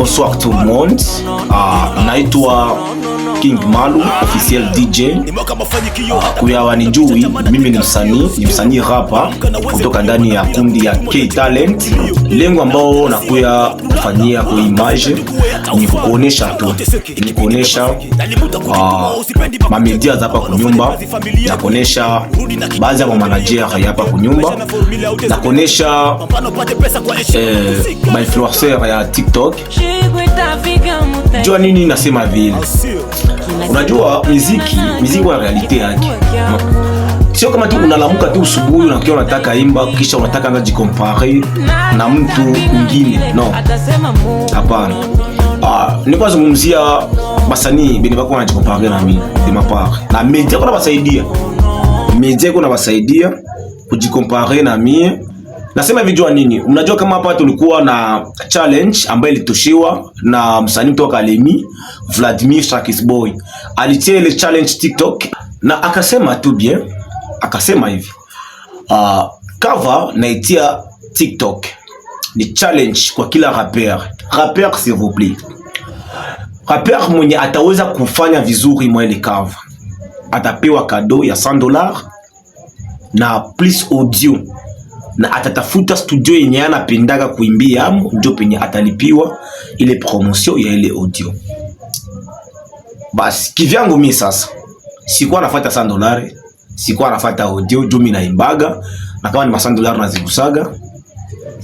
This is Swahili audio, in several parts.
Bonsoir tout le monde. Naitwa King Malu, officiel DJ. Kuya wanijui, mimi ni msanii rapa kutoka ndani ya kundi ya K-Talent. Lengo ambao nakuya kufanyia kwa image ni kuonesha tu, ni kuonesha mamedia hapa kunyumba, na kuonesha baadhi ya manager hapa kunyumba, na kuonesha influencer ya TikTok. Jua nini nasema vile? Unajua muziki wa realite yake. Sio kama tu unalamuka tu usubuhi unakiwa unataka imba kisha unataka anga jikompare na mtu mwingine. No. Hapana. Niko nazungumzia basanii beni bako wanajikompare na mimi, de ma part. Na media kuna basaidia. Media kuna basaidia kujikompare na mimi. Nasema vijua nini? Unajua kama hapa tulikuwa na challenge ambayo ilitoshiwa na msanii kutoka Kalemi, Vladimir Shakisboy. Alitia ile challenge TikTok na akasema tu bien, akasema hivi. Cover naitia TikTok ni challenge kwa kila rapper. Rapper s'il vous plaît. Rapper mwenye ataweza kufanya vizuri mwa ile cover atapewa cadeau ya $100 na plus audio, na atatafuta studio yenye anapendaka kuimbia amo, ndio penye atalipiwa ile promotion ya ile audio. Basi kivyangu mimi sasa sikuwa nafuata $100, sikuwa nafuata audio ndio mimi naimbaga, na kama ni $100 nazigusaga,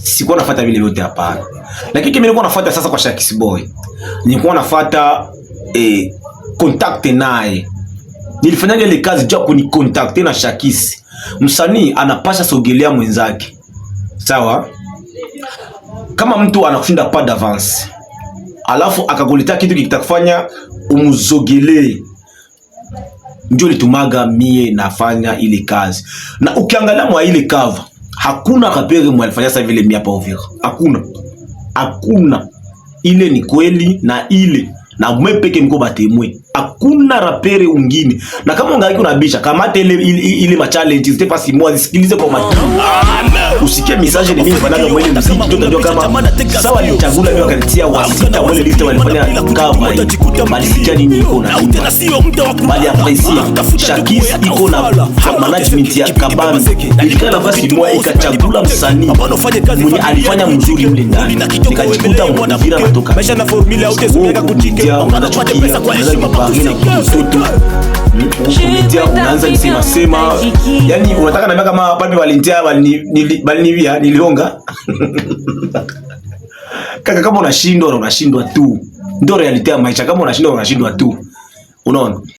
sikuwa nafuata vile vyote hapana. Lakini mimi nilikuwa nafuata sasa kwa Shakisboy, nilikuwa nafuata contact naye. Nilifanyaga ile kazi jua kuni contact na Shakisi. Msanii anapasha sogelea mwenzake. Sawa? Kama mtu anakushinda pas d'avance, alafu akakuletea kitu kitakufanya umuzogelee, ndio litumaga mie nafanya ile kazi. Na ukiangalia mwa ile cover, hakuna rapper mwalifanya sasa vile mimi hapa Uvira. Hakuna. Ile ni kweli na ile na mwepeke niko batemwe. Hakuna rapere ungine. Na kama ungali unabisha kama ile ma challenge zite pasi mwa zisikilize kwa makini. Usikie message ni mimi fanaga mwele muziki ndio utajua kama sawa ni chagula mimi wakati wasita wale liste walifanya cover. Bali sikia nini iko na tena sio muda wa kubali aprecier. Shakis iko na management ya Kabambi. Ilikuwa nafasi mwa ikachagula msanii mwenye alifanya mzuri mle ndani. Nikajikuta Uvira natoka. Maisha na formula au tezeka kujikia unataka pesa kwa heshima bagina mtoto. Umetia unaanza nisema yani unataka na kama papi walintia balinivia nilionga. Kaka kama unashindwa tu. Ndio reality ya maisha, kama unashindwa tu. Unaona?